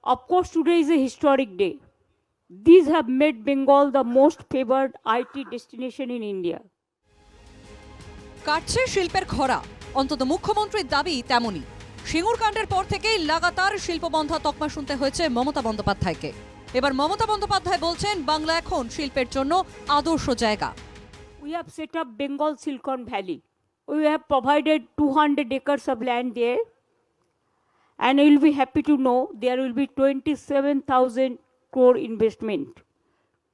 Of course, today is a historic day. These have made Bengal the most favored IT destination in India. কাটছে শিল্পের খরা, অন্তত মুখ্যমন্ত্রীর দাবি তেমনই। সিঙ্গুর কাণ্ডের পর থেকেই লাগাতার শিল্পবন্ধা তকমা শুনতে হয়েছে মমতা বন্দ্যোপাধ্যায়কে। এবার মমতা বন্দ্যোপাধ্যায় বলছেন বাংলা এখন শিল্পের জন্য আদর্শ জায়গা। We have set up Bengal Silicon Valley. We have provided 200 acres of land there, and you will be happy to know there will be 27,000 crore investment.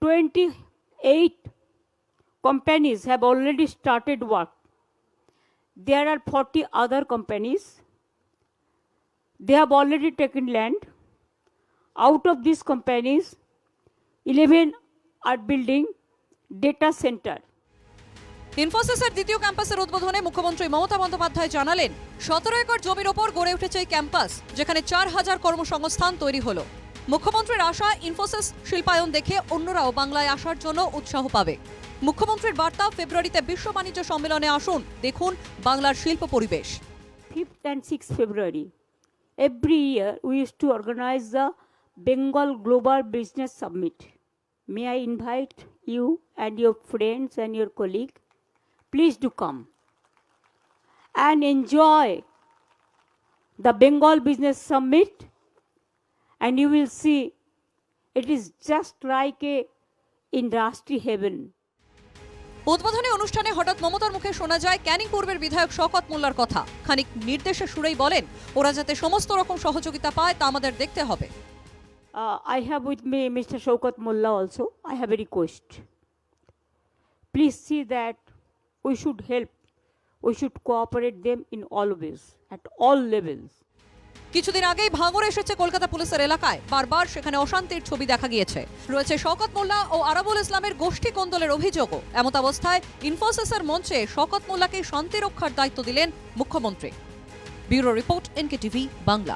28 companies have already started work. There are 40 other companies. They have already taken land. Out of these companies, 11 are building data center. ইনফোসিসের দ্বিতীয় ক্যাম্পাসের উদ্বোধনে মুখ্যমন্ত্রী মমতা বন্দ্যোপাধ্যায় জানালেন 17 acre জমির ওপর গড়ে উঠেছে এই ক্যাম্পাস, যেখানে 4,000 কর্মসংস্থান তৈরি হলো। মুখ্যমন্ত্রীর আশা ইনফোসিস শিল্পায়ন দেখে অন্যরাও বাংলায় আসার জন্য উৎসাহ পাবে। মুখ্যমন্ত্রীর বার্তা, ফেব্রুয়ারিতে বিশ্ব বাণিজ্য সম্মেলনে আসুন, দেখুন বাংলার শিল্প পরিবেশ। 5th and 6th February, every year we used to organize the Bengal Global Business Summit. May I invite you and your friends and your colleagues, please do come and enjoy the Bengal Business Summit, and you will see it is just like a industry heaven. উদ্বোধনী অনুষ্ঠানে হঠাৎ মমতার মুখে শোনা যায় ক্যানিং পূর্বের বিধায়ক শওকত মোল্লার কথা। খানিক নির্দেশের সুরেই বলেন, ওরা যাতে সমস্ত রকম সহযোগিতা পায় তা আমাদের দেখতে হবে। I have with me Mr. Shaukat Molla also. I have a request. Please see that we should help. We should cooperate them in all ways, at all levels. কিছুদিন আগেই ভাঙড় এসেছে কলকাতা পুলিশের এলাকায়, বারবার সেখানে অশান্তির ছবি দেখা গিয়েছে। রয়েছে শওকত মোল্লা ও আরাবুল ইসলামের গোষ্ঠী কোন্দলের অভিযোগও। এমত অবস্থায় ইনফোসিসের মঞ্চে শওকত মোল্লাকে শান্তি রক্ষার দায়িত্ব দিলেন মুখ্যমন্ত্রী। Bureau report, NKTV Bangla.